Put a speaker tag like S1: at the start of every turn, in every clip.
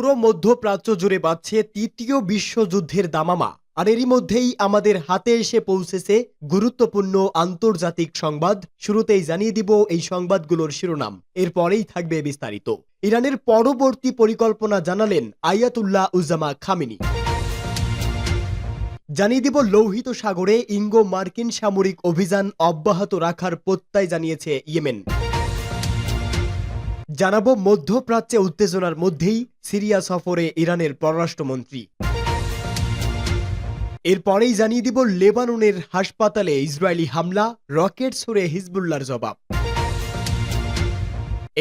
S1: পুরো মধ্যপ্রাচ্য জুড়ে বাজছে তৃতীয় বিশ্বযুদ্ধের দামামা। আর এরই মধ্যেই আমাদের হাতে এসে পৌঁছেছে গুরুত্বপূর্ণ আন্তর্জাতিক সংবাদ। শুরুতেই জানিয়ে দিব এই সংবাদগুলোর শিরোনাম, এরপরেই থাকবে বিস্তারিত। ইরানের পরবর্তী পরিকল্পনা জানালেন আয়াতুল্লাহ উজ্জামা খামেনি। জানিয়ে দিব লোহিত সাগরে ইঙ্গো মার্কিন সামরিক অভিযান অব্যাহত রাখার প্রত্যয় জানিয়েছে ইয়েমেন। জানাবো মধ্যপ্রাচ্যে উত্তেজনার মধ্যেই সিরিয়া সফরে ইরানের পররাষ্ট্রমন্ত্রী। এরপরেই জানিয়ে দিব লেবাননের হাসপাতালে ইসরায়েলি হামলা, রকেট ছুড়ে হিজবুল্লাহর জবাব।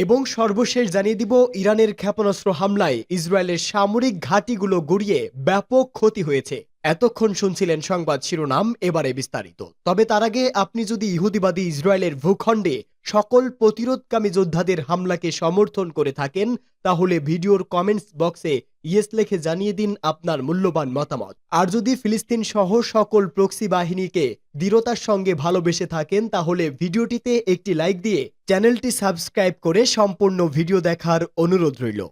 S1: এবং সর্বশেষ জানিয়ে দিব ইরানের ক্ষেপণাস্ত্র হামলায় ইসরায়েলের সামরিক ঘাঁটিগুলো গুড়িয়ে ব্যাপক ক্ষতি হয়েছে। এতক্ষণ শুনছিলেন সংবাদ শিরোনাম, এবারে বিস্তারিত। তবে তার আগে আপনি যদি ইহুদিবাদী ইসরায়েলের ভূখণ্ডে সকল প্রতিরোধকামী যোদ্ধাদের হামলাকে সমর্থন করে থাকেন, তাহলে ভিডিওর কমেন্টস বক্সে ইয়েস লিখে জানিয়ে দিন আপনার মূল্যবান মতামত। আর যদি ফিলিস্তিন সহ সকল প্রক্সি বাহিনীকে দৃঢ়তার সঙ্গে ভালোবেসে থাকেন, তাহলে ভিডিওটিতে একটি লাইক দিয়ে চ্যানেলটি সাবস্ক্রাইব করে সম্পূর্ণ ভিডিও দেখার অনুরোধ রইল।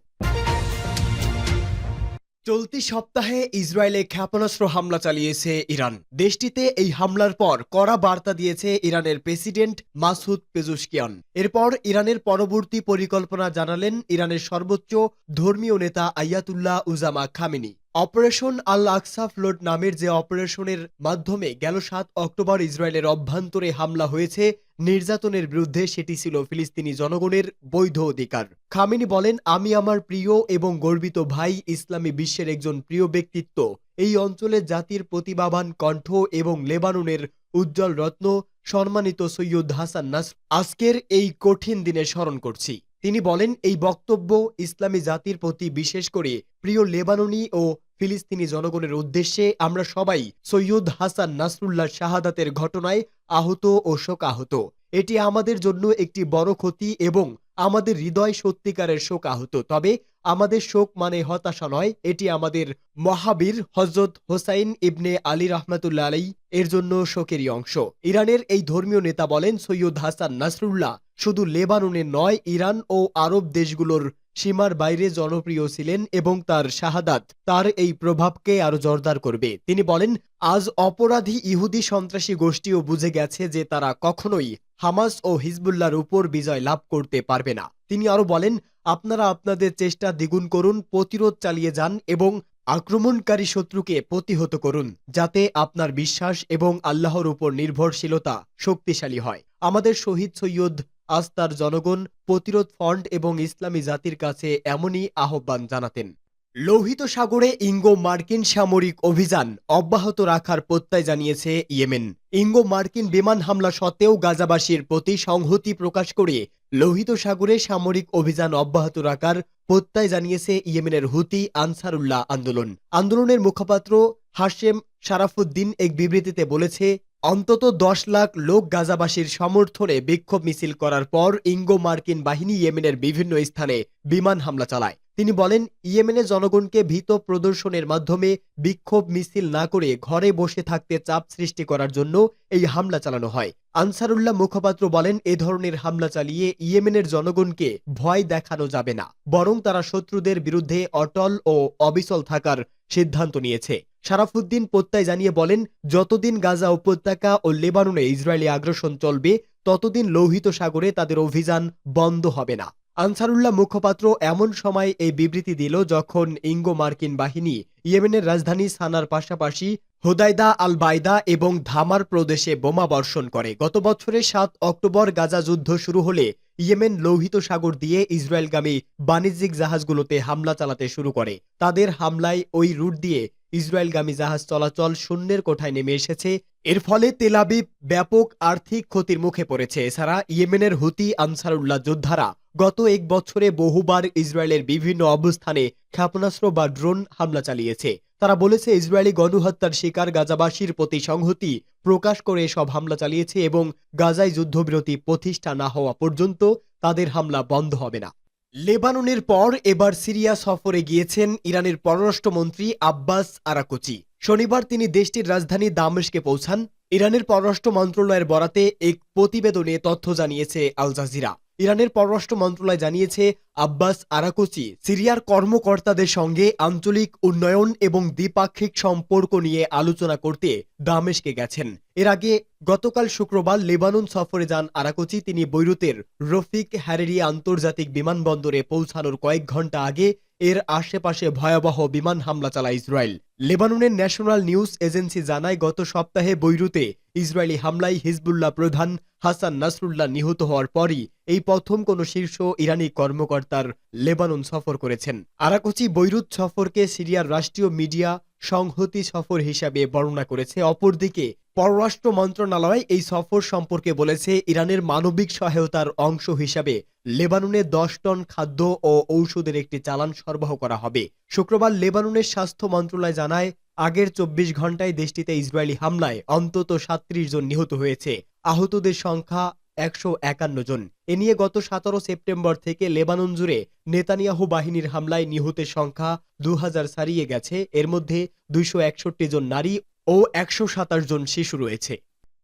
S1: চলতি সপ্তাহে ইসরায়েলে ক্ষেপণাস্ত্র হামলা চালিয়েছে ইরান। দেশটিতে এই হামলার পর কড়া বার্তা দিয়েছে ইরানের প্রেসিডেন্ট মাসুদ পেজুশকিয়ান। এরপর ইরানের পরবর্তী পরিকল্পনা জানালেন ইরানের সর্বোচ্চ ধর্মীয় নেতা আয়াতুল্লাহ উজ্জামা খামেনি। অপারেশন আল আকসা ফ্লোট নামের যে অপারেশনের মাধ্যমে গেল ৭ অক্টোবর ইসরায়েলের অভ্যন্তরে হামলা হয়েছে, নির্যাতনের বিরুদ্ধে সেটি ছিল ফিলিস্তিনি জনগণের বৈধ অধিকার। খামেনি বলেন, আমি আমার প্রিয় এবং গর্বিত ভাই, ইসলামী বিশ্বের একজন প্রিয় ব্যক্তিত্ব, এই অঞ্চলের জাতির প্রতিভাবান কণ্ঠ এবং লেবাননের উজ্জ্বল রত্ন সম্মানিত সৈয়দ হাসান নাসর আজকের এই কঠিন দিনে স্মরণ করছি। তিনি বলেন, এই বক্তব্য ইসলামী জাতির প্রতি, বিশেষ করে প্রিয় লেবাননি ও ফিলিস্তিনি জনগণের উদ্দেশ্যে। আমরা সবাই সৈয়দ হাসান নাসরুল্লাহ শাহাদাতের ঘটনায় আহত ও শোকাহত। এটি আমাদের জন্য একটি বড় ক্ষতি এবং আমাদের হৃদয় সত্যিকারের শোকাহত। তবে আমাদের শোক মানে হতাশা নয়, এটি আমাদের মহাবীর হযরত হোসাইন ইবনে আলী রাহমাতুল্লাহ আলাইহি এর জন্য শোকেরই অংশ। ইরানের এই ধর্মীয় নেতা বলেন, সৈয়দ হাসান নাসরুল্লাহ শুধু লেবাননের নয়, ইরান ও আরব দেশগুলোর সীমার বাইরে জনপ্রিয় ছিলেন এবং তার শাহাদাত তার এই প্রভাবকে আরো জোরদার করবে। তিনি বলেন, আজ অপরাধী ইহুদি সন্ত্রাসী গোষ্ঠীও বুঝে গেছে যে তারা কখনোই হামাস ও হিজবুল্লাহর উপর বিজয় লাভ করতে পারবে না। তিনি আরো বলেন, আপনারা আপনাদের চেষ্টা দ্বিগুণ করুন, প্রতিরোধ চালিয়ে যান এবং আক্রমণকারী শত্রুকে প্রতিহত করুন, যাতে আপনার বিশ্বাস এবং আল্লাহর উপর নির্ভরশীলতা শক্তিশালী হয়। আমাদের শহীদ সৈয়দ আস্তার জনগণ, প্রতিরোধ ফ্রন্ট এবং ইসলামী জাতির কাছে এমনই আহ্বান জানাতেন। লোহিত সাগরে ইঙ্গো মার্কিন সামরিক অভিযান অব্যাহত রাখার প্রত্যয় জানিয়েছে ইয়েমেন। ইঙ্গো মার্কিন বিমান হামলা সত্ত্বেও গাজাবাসীর প্রতি সংহতি প্রকাশ করে লোহিত সাগরে সামরিক অভিযান অব্যাহত রাখার প্রত্যয় জানিয়েছে ইয়েমেনের হুতি আনসারুল্লাহ আন্দোলন। আন্দোলনের মুখপাত্র হাশেম শারাফুদ্দিন এক বিবৃতিতে বলেছে, অন্তত 10 লাখ লোক গাজাবাসীর সমর্থনে বিক্ষোভ মিছিল করার পর ইঙ্গো মার্কিন বাহিনী ইয়েমেনের বিভিন্ন স্থানে বিমান হামলা চালায়। তিনি বলেন, ইয়েমেনের জনগণকে ভীত প্রদর্শনের মাধ্যমে বিক্ষোভ মিছিল না করে ঘরে বসে থাকতে চাপ সৃষ্টি করার জন্য এই হামলা চালানো হয়। আনসারুল্লাহ মুখপাত্র বলেন, এ ধরনের হামলা চালিয়ে ইয়েমেনের জনগণকে ভয় দেখানো যাবে না, বরং তারা শত্রুদের বিরুদ্ধে অটল ও অবিচল থাকার সিদ্ধান্ত নিয়েছে। শারাফুদ্দিন প্রত্যয় জানিয়ে বলেন, যতদিন গাজা উপত্যকা ও লেবাননে ইসরায়েলি আগ্রাসন চলবে, ততদিন লোহিত সাগরে তাদের অভিযান বন্ধ হবে না। আনসারুল্লাহ মুখপাত্র এমন সময় এই বিবৃতি দিল যখন ইঙ্গো মার্কিন বাহিনী ইয়েমেনের রাজধানী সানার পাশাপাশি হুদাইদা আল বাইদা এবং ধামার প্রদেশে বোমা বর্ষণ করে। গত বছরের ৭ অক্টোবর গাজা যুদ্ধ শুরু হলে ইয়েমেন লোহিত সাগর দিয়ে ইসরায়েলগামী বাণিজ্যিক জাহাজগুলোতে হামলা চালাতে শুরু করে। তাদের হামলায় ওই রুট দিয়ে ইসরায়েলগামী জাহাজ চলাচল শূন্যের কোঠায় নেমে এসেছে। এর ফলে তেল আবিব ব্যাপক আর্থিক ক্ষতির মুখে পড়েছে। এছাড়া ইয়েমেনের হুতি আনসারুল্লাহ যোদ্ধারা গত 1 বছরে বহুবার ইসরায়েলের বিভিন্ন অবস্থানে ক্ষেপণাস্ত্র বা ড্রোন হামলা চালিয়েছে। তারা বলেছে, ইসরায়েলি গণহত্যার শিকার গাজাবাসীর প্রতি সংহতি প্রকাশ করে সব হামলা চালিয়েছে এবং গাজায় যুদ্ধবিরতি প্রতিষ্ঠা না হওয়া পর্যন্ত তাদের হামলা বন্ধ হবে না। লেবাননের পর এবার সিরিয়া সফরে গিয়েছেন ইরানের পররাষ্ট্রমন্ত্রী আব্বাস আরাকচি। শনিবার তিনি দেশটির রাজধানী দামেস্কে পৌঁছান। ইরানের পররাষ্ট্র মন্ত্রণালয়ের বরাতে এক প্রতিবেদনে তথ্য জানিয়েছে আল জাজিরা। ইরানের পররাষ্ট্র মন্ত্রণালয় জানিয়েছে, আব্বাস আরাকচি সিরিয়ার কর্মকর্তাদের সঙ্গে আঞ্চলিক উন্নয়ন এবং দ্বিপাক্ষিক সম্পর্ক নিয়ে আলোচনা করতে দামেস্কে গেছেন। এর আগে গতকাল শুক্রবার লেবানন সফরে যান আরাকচি। তিনি বৈরুতের রফিক হারেরি আন্তর্জাতিক বিমানবন্দরে পৌঁছানোর কয়েক ঘন্টা আগে এর আশেপাশে ভয়াবহ বিমান হামলা চালায় ইসরায়েল। লেবাননের ন্যাশনাল নিউজ এজেন্সি জানায়, গত সপ্তাহে বৈরুতে ইসরায়েলি হামলায় হিজবুল্লাহ প্রধান হাসান নাসরুল্লাহ নিহত হওয়ার পরই এই প্রথম কোনো শীর্ষ ইরানি কর্মকর্তার লেবানন সফর করেছেন। আরাকচি বৈরুত সফরকে সিরিয়ার রাষ্ট্রীয় মিডিয়া সংহতি সফর হিসাবে বর্ণনা করেছে। অপরদিকে পররাষ্ট্র মন্ত্রণালয় এই সফর সম্পর্কে বলেছে, ইরানের মানবিক সহায়তার অংশ হিসাবে লেবাননে 10 টন খাদ্য ও ঔষধের একটি চালান সরবরাহ করা হবে। শুক্রবার লেবাননের স্বাস্থ্য মন্ত্রণালয় জানায়, আগের 24 ঘন্টায় দেশটিতে ইসরায়েলি হামলায় অন্তত 37 জন নিহত হয়েছে। আহতদের সংখ্যা 151 জন। এ নিয়ে গত 17 সেপ্টেম্বর থেকে লেবানন জুড়ে নেতানিয়াহু বাহিনীর হামলায় নিহতের সংখ্যা 2000 ছাড়িয়ে গেছে। এর মধ্যে 261 জন নারী ও 127 জন শিশু রয়েছে।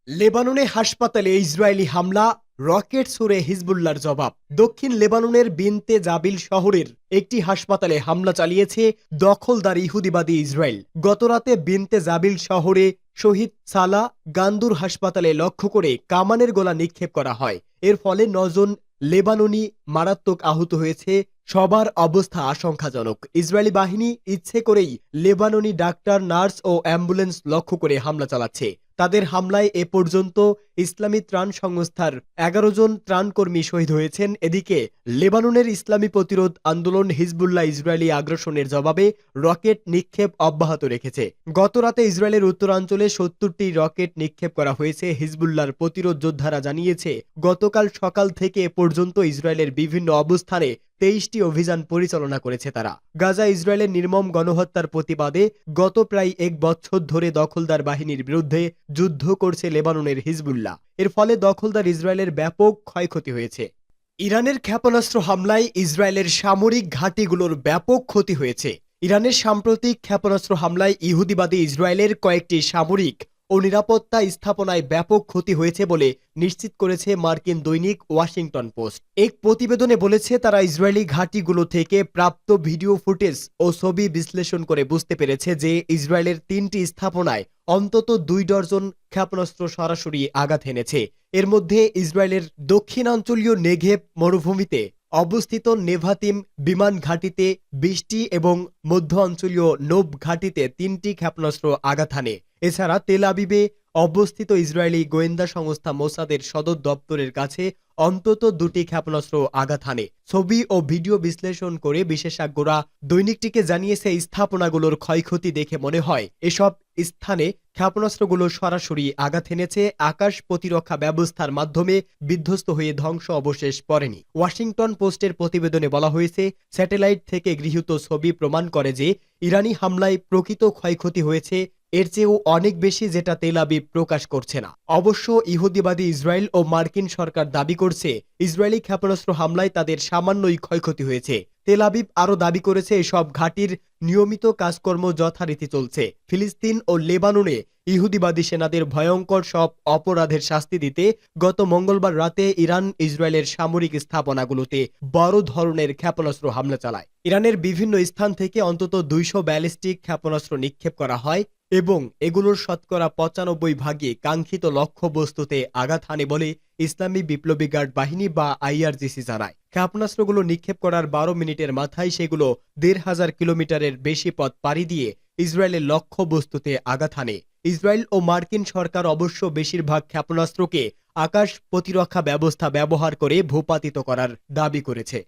S1: লেবাননে হাসপাতালে ইসরায়েলি হামলা, রকেট ছুড়ে হিজবুল্লাহর জবাব। দক্ষিণ লেবাননের বিনতে জাবিল শহরের একটি হাসপাতালে হামলা চালিয়েছে দখলদার ইহুদিবাদী ইসরায়েল। গতরাতে বিনতে জাবিল শহরে শহীদ সালা গান্দুর হাসপাতালে লক্ষ্য করে কামানের গোলা নিক্ষেপ করা হয়। এর ফলে 9 জন লেবাননি মারাত্মক আহত হয়েছে। সবার অবস্থা আশঙ্কাজনক। ইসরায়েলি বাহিনী ইচ্ছে করেই লেবাননি ডাক্তার, নার্স ও অ্যাম্বুলেন্স লক্ষ্য করে হামলা চালাচ্ছে। তাদের হামলায় এ পর্যন্ত ইসলামী ত্রাণ সংস্থার 11 জন ত্রাণকর্মী শহীদ হয়েছেন। এদিকে লেবাননের ইসলামী প্রতিরোধ আন্দোলন হিজবুল্লাহ ইসরায়েলি আগ্রাসনের জবাবে রকেট নিক্ষেপ অব্যাহত রেখেছে। গতরাতে ইসরায়েলের উত্তরাঞ্চলে 70টি রকেট নিক্ষেপ করা হয়েছে। হিজবুল্লাহর প্রতিরোধ যোদ্ধারা জানিয়েছে, গতকাল সকাল থেকে এ পর্যন্ত ইসরায়েলের বিভিন্ন অবস্থানে 23টি অভিযান পরিচালনা করেছে তারা। গাজা ইসরায়েলের নির্মম গণহত্যার প্রতিবাদে গত প্রায় 1 বছর ধরে দখলদার বাহিনীর বিরুদ্ধে যুদ্ধ করছে লেবাননের হিজবুল্লাহ। এর ফলে দখলদার ইসরায়েলের ব্যাপক ক্ষয়ক্ষতি হয়েছে। ইরানের ক্ষেপণাস্ত্র হামলায় ইসরায়েলের সামরিক ঘাঁটিগুলোর ব্যাপক ক্ষতি হয়েছে। ইরানের সাম্প্রতিক ক্ষেপণাস্ত্র হামলায় ইহুদিবাদী ইসরায়েলের কয়েকটি সামরিক ও নিরাপত্তা স্থাপনায় ব্যাপক ক্ষতি হয়েছে বলে নিশ্চিত করেছে মার্কিন দৈনিক ওয়াশিংটন পোস্ট। এক প্রতিবেদনে বলেছে, তারা ইসরায়েলি ঘাঁটিগুলো থেকে প্রাপ্ত ভিডিও ফুটেজ ও ছবি বিশ্লেষণ করে বুঝতে পেরেছে যে ইসরায়েলের 3টি স্থাপনায় অন্তত 2 ডজন ক্ষেপণাস্ত্র সরাসরি আঘাত এনেছে। এর মধ্যে ইসরায়েলের দক্ষিণাঞ্চলীয় নেঘেব মরুভূমিতে অবস্থিত নেভাতিম বিমান ঘাঁটিতে 20টি এবং মধ্য অঞ্চলীয় নোব ঘাঁটিতে 3টি ক্ষেপণাস্ত্র আঘাত হানে। এছাড়া তেল আবিবে অবস্থিত ইসরায়েলি গোয়েন্দা সংস্থা মোসাদের সদর দপ্তরের কাছে অন্তত 2টি ক্ষেপণাস্ত্র আঘাত হানে। ছবি ও ভিডিও বিশ্লেষণ করে বিশেষজ্ঞরা দৈনিকটিকে জানিয়েছে, স্থাপনাগুলোর ক্ষয়ক্ষতি দেখে মনে হয় এসব স্থানে ক্ষেপণাস্ত্রগুলো সরাসরি আঘাত এনেছে। আকাশ প্রতিরক্ষা ব্যবস্থার মাধ্যমে বিধ্বস্ত হয়ে ধ্বংস অবশেষ পড়েনি। ওয়াশিংটন পোস্টের প্রতিবেদনে বলা হয়েছে, স্যাটেলাইট থেকে গৃহীত ছবি প্রমাণ করে যে ইরানি হামলায় প্রকৃত ক্ষয়ক্ষতি হয়েছে এর চেয়েও অনেক বেশি, যেটা তেল আবিব প্রকাশ করছে না। অবশ্য ইহুদিবাদী ইসরায়েল ও মার্কিন সরকার দাবি করছে, ইসরায়েলি ক্ষেপণাস্ত্র হামলায় তাদের সামান্যই ক্ষয়ক্ষতি হয়েছে। তেল আবিব আরও দাবি করেছে, এসব ঘাঁটির নিয়মিত কাজকর্ম যথারীতি চলছে। ফিলিস্তিন ও লেবাননে ইহুদিবাদী সেনাদের ভয়ঙ্কর সব অপরাধের শাস্তি দিতে গত মঙ্গলবার রাতে ইরান ইসরায়েলের সামরিক স্থাপনাগুলোতে বড় ধরনের ক্ষেপণাস্ত্র হামলা চালায়। ইরানের বিভিন্ন স্থান থেকে অন্তত 200 ব্যালিস্টিক ক্ষেপণাস্ত্র নিক্ষেপ করা হয় এবং এগুলোর শতকরা 95 ভাগে কাঙ্ক্ষিত লক্ষ্যবস্তুতে আঘাত হানে বলে ইসলামী বিপ্লবী গার্ড বাহিনী বা আইআরজিসি জানায়। ক্ষেপণাস্ত্রগুলো নিক্ষেপ করার 12 মিনিটের মাথায় সেগুলো 1500 কিলোমিটারের বেশি পথ পাড়ি দিয়ে ইসরায়েলের লক্ষ্যবস্তুতে আঘাত হানে। ইসরায়েল ও মার্কিন সরকার অবশ্য বেশিরভাগ ক্ষেপণাস্ত্রকে আকাশ প্রতিরক্ষা ব্যবস্থা ব্যবহার করে ভূপাতিত করার দাবি করেছে।